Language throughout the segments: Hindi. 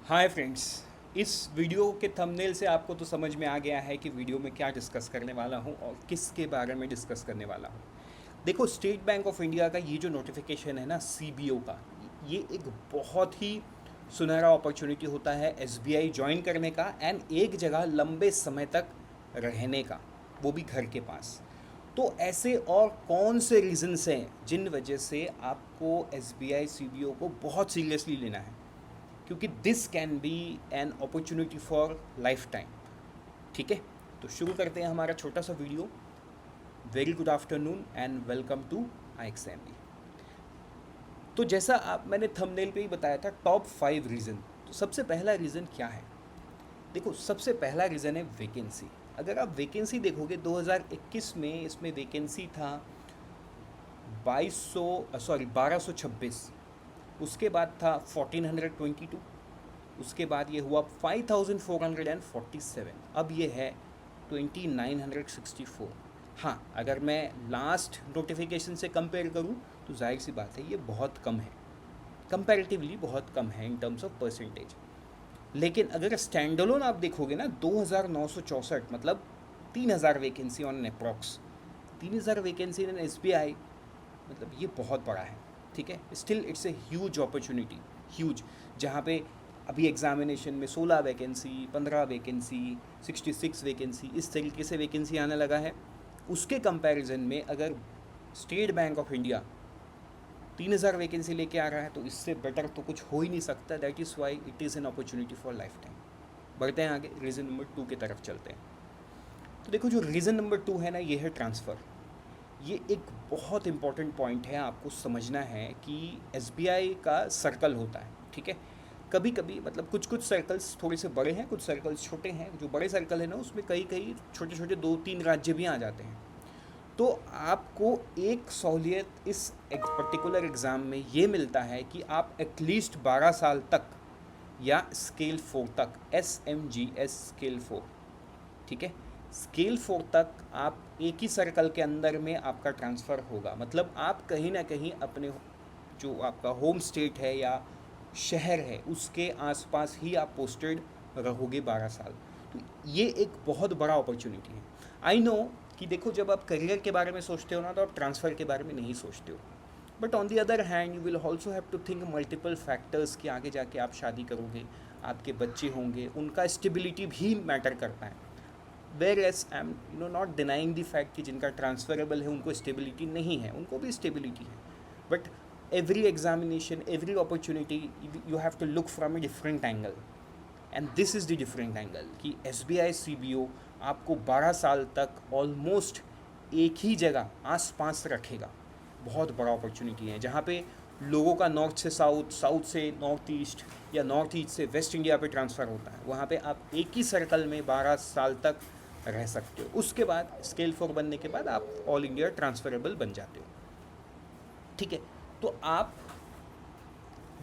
Hi friends. इस वीडियो के थंबनेल से आपको तो समझ में आ गया है कि वीडियो में क्या डिस्कस करने वाला हूँ और किसके बारे में डिस्कस करने वाला हूँ। देखो, स्टेट बैंक ऑफ इंडिया का ये जो नोटिफिकेशन है ना, सीबीओ का, ये एक बहुत ही सुनहरा अपॉर्चुनिटी होता है एसबीआई ज्वाइन करने का एंड एक जगह लंबे समय तक रहने का, वो भी घर के पास। तो ऐसे और कौन से रीजंस हैं जिन वजह से आपको एसबीआई सीबीओ को बहुत सीरियसली लेना है, क्योंकि this can be an opportunity for life time. ठीक है, तो शुरू करते हैं हमारा छोटा सा video. Very good afternoon and welcome to IXMB। तो जैसा आप मैंने थंबनेल पे ही बताया था, टॉप 5 रीज़न। तो सबसे पहला रीज़न क्या है? देखो, सबसे पहला रीज़न है वैकेंसी। अगर आप वैकेंसी देखोगे 2021 में इसमें वैकेंसी था 1226। उसके बाद था 1422। उसके बाद ये हुआ 5447। अब ये है 2964। हाँ, अगर मैं लास्ट नोटिफिकेशन से कंपेयर करूँ तो जाहिर सी बात है ये बहुत कम है, कंपैरेटिवली बहुत कम है इन टर्म्स ऑफ परसेंटेज। लेकिन अगर स्टैंड अलोन आप देखोगे ना, 2964 मतलब 3000 vacancy on approx. 3000 vacancy in SBI, मतलब ये बहुत बड़ा है। ठीक है, still it's a huge opportunity, huge. जहाँ पे अभी एग्जामिनेशन में 16 वैकेंसी, 15 वैकेंसी, 66 वैकेंसी, इस तरीके से वैकेंसी आने लगा है। उसके कंपैरिजन में अगर state Bank of India 3000 vacancy लेके आ रहा है तो इससे बेटर तो कुछ हो ही नहीं सकता। That is why it is an opportunity for life time. बढ़ते हैं आगे, रीज़न नंबर 2 की तरफ चलते हैं। तो देखो, जो रीज़न नंबर 2 है ना, ये है ट्रांसफ़र। ये एक बहुत इंपॉर्टेंट पॉइंट है, आपको समझना है कि एसबीआई का सर्कल होता है। ठीक है, कभी कभी मतलब कुछ कुछ सर्कल्स थोड़े से बड़े हैं, कुछ सर्कल्स छोटे हैं। जो बड़े सर्कल है ना, उसमें कई कई छोटे छोटे 2-3 राज्य भी आ जाते हैं। तो आपको एक सहूलियत इस एक पर्टिकुलर एग्ज़ाम में ये मिलता है कि आप एटलीस्ट 12 साल तक या स्केल 4 तक, SMGS स्केल 4, ठीक है, स्केल 4 तक आप एक ही सर्कल के अंदर में आपका ट्रांसफ़र होगा। मतलब आप कहीं ना कहीं अपने जो आपका होम स्टेट है या शहर है उसके आसपास ही आप पोस्टेड रहोगे 12 साल। तो ये एक बहुत बड़ा अपॉर्चुनिटी है। आई नो कि देखो, जब आप करियर के बारे में सोचते हो ना, तो आप ट्रांसफ़र के बारे में नहीं सोचते हो। But on the other hand you will also have to think multiple factors कि आगे जाके आप शादी करोगे, आपके बच्चे होंगे, उनका स्टेबिलिटी भी मैटर करता है। Whereas I am not denying the fact कि जिनका ट्रांसफरेबल है उनको स्टेबिलिटी नहीं है, उनको भी स्टेबिलिटी है। But every examination, every opportunity, you have to look from a different angle, and this is the different angle कि SBI CBO आपको 12 साल तक ऑलमोस्ट एक ही जगह आस पास रखेगा। बहुत बड़ा अपॉर्चुनिटी है, जहाँ पे लोगों का नॉर्थ से साउथ, साउथ से नॉर्थ ईस्ट या नॉर्थ ईस्ट से वेस्ट इंडिया पे ट्रांसफ़र होता है। वहाँ पे आप एक ही सर्कल में 12 साल तक रह सकते हो। उसके बाद स्केल 4 बनने के बाद आप ऑल इंडिया ट्रांसफरेबल बन जाते हो। ठीक है, तो आप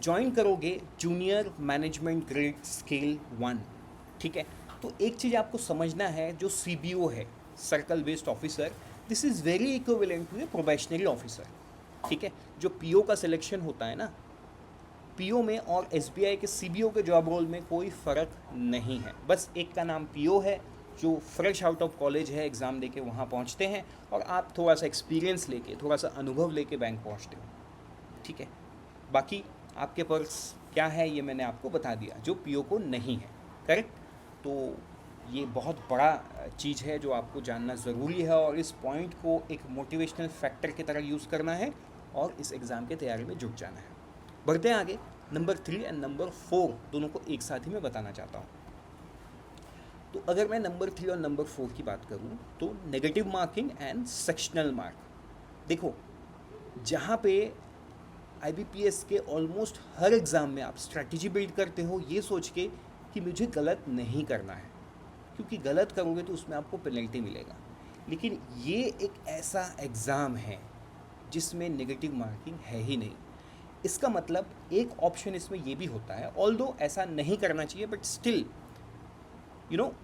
ज्वाइन करोगे जूनियर मैनेजमेंट ग्रेड स्केल 1। ठीक है, तो एक चीज़ आपको समझना है, जो CBO है, circle based officer, this is very equivalent to a probationary officer. ठीक है, जो PO का सिलेक्शन होता है ना, PO में और SBI के CBO के जॉब रोल में कोई फ़र्क नहीं है। बस एक का नाम PO है, जो फ्रेश आउट ऑफ कॉलेज है, एग्ज़ाम देके वहाँ पहुँचते हैं, और आप थोड़ा सा एक्सपीरियंस लेके, थोड़ा सा अनुभव लेके बैंक पहुँचते हो। ठीक है, बाकी आपके पर्स क्या है ये मैंने आपको बता दिया, जो PO को नहीं है। करेक्ट? तो ये बहुत बड़ा चीज़ है जो आपको जानना ज़रूरी है, और इस पॉइंट को एक मोटिवेशनल फैक्टर की तरह यूज़ करना है और इस एग्ज़ाम की तैयारी में जुट जाना है। बढ़ते हैं आगे। नंबर 3 एंड नंबर 4 दोनों को एक साथ ही मैं बताना चाहता हूँ। तो अगर मैं नंबर 3 और नंबर 4 की बात करूँ, तो negative marking and sectional mark. देखो, जहाँ पे IBPS के ऑलमोस्ट हर एग्ज़ाम में आप स्ट्रैटेजी बिल्ड करते हो ये सोच के कि मुझे गलत नहीं करना है, क्योंकि गलत करोगे तो उसमें आपको पेनल्टी मिलेगा। लेकिन ये एक ऐसा एग्ज़ाम है जिसमें नेगेटिव मार्किंग है ही नहीं। इसका मतलब एक ऑप्शन इसमें ये भी होता है, ऑल्दो ऐसा नहीं करना चाहिए, but still you know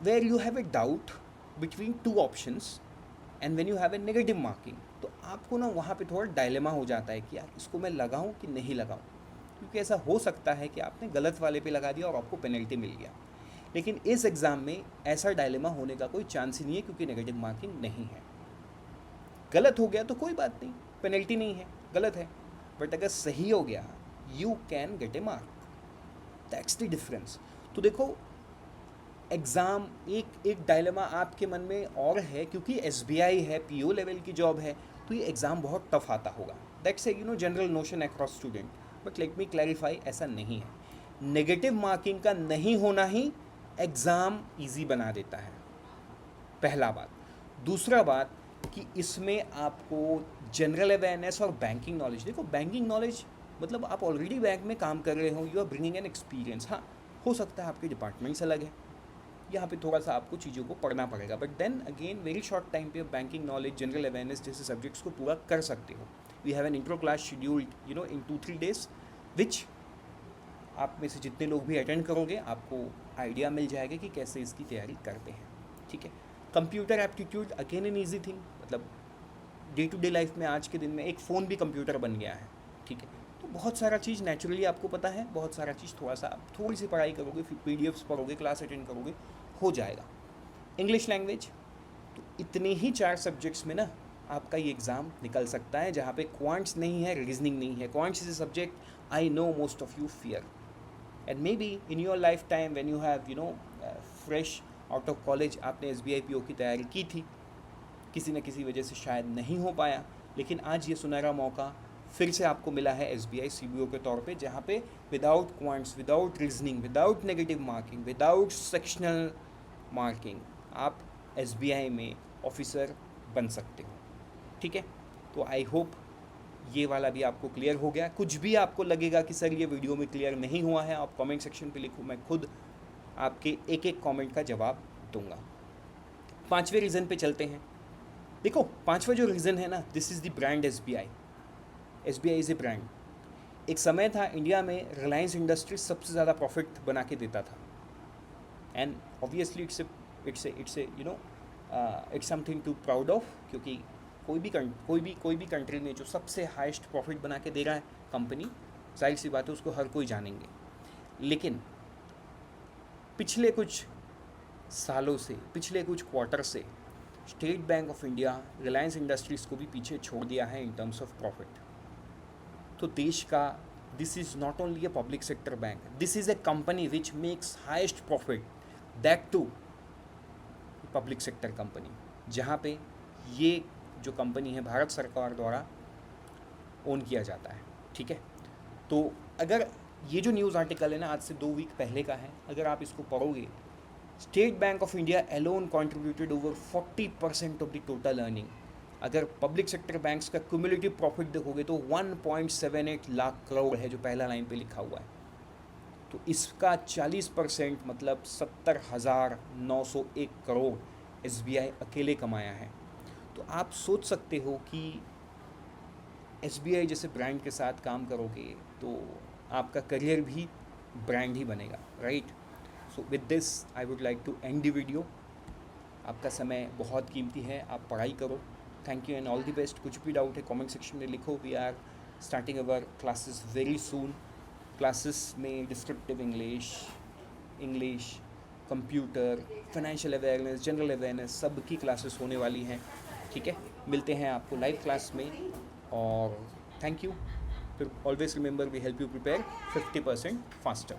where you have a doubt between two options and when you have a negative marking, तो आपको ना वहाँ पे थोड़ा डायलेमा हो जाता है कि यार इसको मैं लगाऊं कि नहीं लगाऊं। क्योंकि ऐसा हो सकता है कि आपने गलत वाले पे लगा दिया और आपको पेनल्टी मिल गया। लेकिन इस एग्ज़ाम में ऐसा डायलेमा होने का कोई चांस ही नहीं है, क्योंकि नेगेटिव मार्किंग नहीं है। गलत हो गया तो कोई बात नहीं, पेनल्टी नहीं है, गलत है, बट अगर सही हो गया you can get A mark, that's the difference. तो देखो, एग्ज़ाम एक डायलेमा आपके मन में और है, क्योंकि एसबीआई है, पीओ लेवल की जॉब है, तो ये एग्ज़ाम बहुत टफ आता होगा। That's a general notion across student, but let me clarify, ऐसा नहीं है। नेगेटिव मार्किंग का नहीं होना ही एग्ज़ाम ईजी बना देता है, पहला बात। दूसरा बात कि इसमें आपको जनरल अवेयरनेस और बैंकिंग नॉलेज, देखो बैंकिंग नॉलेज मतलब आप ऑलरेडी बैंक में काम कर रहे हो, you are bringing an experience. हाँ, हो सकता है आपके डिपार्टमेंट्स अलग है, यहाँ पे थोड़ा सा आपको चीज़ों को पढ़ना पड़ेगा, but then again very short time पे बैंकिंग नॉलेज, जनरल अवेयरनेस जैसे सब्जेक्ट्स को पूरा कर सकते हो। We have an intro class scheduled in 2-3 days, which आप में से जितने लोग भी अटेंड करोगे आपको आइडिया मिल जाएगा कि कैसे इसकी तैयारी करते हैं, ठीक है। Computer aptitude again an easy thing, मतलब डे टू डे लाइफ में आज के दिन में एक फ़ोन भी कंप्यूटर बन गया है, ठीक है। तो बहुत सारा चीज़ नेचुरली आपको पता है, बहुत सारा चीज़ थोड़ा सा आप थोड़ी सी पढ़ाई करोगे, फिर पीडीएफ्स पढ़ोगे, क्लास अटेंड करोगे, हो जाएगा। इंग्लिश लैंग्वेज, तो इतने ही 4 सब्जेक्ट्स में ना आपका ये एग्ज़ाम निकल सकता है, जहाँ पे क्वांट्स नहीं है, रीजनिंग नहीं है। Quants is a subject I know most of you fear, and may be in your life time when you have fresh out of college आपने एसबीआई पीओ की तैयारी की थी, किसी न किसी वजह से शायद नहीं हो पाया, लेकिन आज ये सुनहरा मौका फिर से आपको मिला है एसबीआई सीबीओ के तौर पे, जहाँ पे without quants, without reasoning, without negative marking, without sectional marking आप एसबीआई में ऑफिसर बन सकते हो, ठीक है। तो आई होप ये वाला भी आपको क्लियर हो गया। कुछ भी आपको लगेगा कि सर ये वीडियो में क्लियर नहीं हुआ है, आप कमेंट सेक्शन पे लिखो, मैं खुद आपके एक एक कमेंट का जवाब दूंगा। 5वें रीज़न पे चलते हैं। देखो 5वां जो रीज़न है ना, this is the brand SBI. SBI is a brand. एक समय था इंडिया में रिलायंस इंडस्ट्रीज सबसे ज़्यादा प्रॉफिट बना के देता था, and obviously it's something to proud of, क्योंकि कोई भी कंट्री में जो सबसे हाईएस्ट प्रॉफिट बना के दे रहा है कंपनी, जाहिर सी बात है उसको हर कोई जानेंगे। लेकिन पिछले कुछ सालों से, पिछले कुछ क्वार्टर से state Bank of India Reliance industries को भी पीछे छोड़ दिया है इन टर्म्स ऑफ प्रॉफिट। तो देश का, this is not only a public sector bank, this is a company which makes highest profit, that too public sector company, जहाँ पे ये जो कंपनी है भारत सरकार द्वारा ओन किया जाता है, ठीक है। तो अगर ये जो न्यूज़ आर्टिकल है ना, आज से 2 वीक पहले का है, अगर आप इसको पढ़ोगे, State Bank of India alone contributed over 40% of the total earning. अगर पब्लिक सेक्टर बैंक्स का क्यूमुलेटिव प्रॉफिट देखोगे तो 1.78 लाख करोड़ है, जो पहला लाइन पे लिखा हुआ है। तो इसका 40% मतलब 70,901 करोड़ एसबीआई अकेले कमाया है। तो आप सोच सकते हो कि एसबीआई जैसे ब्रांड के साथ काम करोगे तो आपका करियर भी ब्रांड ही बनेगा, right. So with this I would like to end the video. आपका समय बहुत कीमती है, आप पढ़ाई करो। Thank you and all the best. कुछ भी डाउट है कमेंट सेक्शन में लिखो। We are starting our classes very soon. Classes में descriptive English, computer, financial awareness, general awareness, सब की क्लासेस होने वाली हैं, ठीक है। मिलते हैं आपको लाइव क्लास में, और थैंक यू। फिर always remember we help you prepare 50% faster.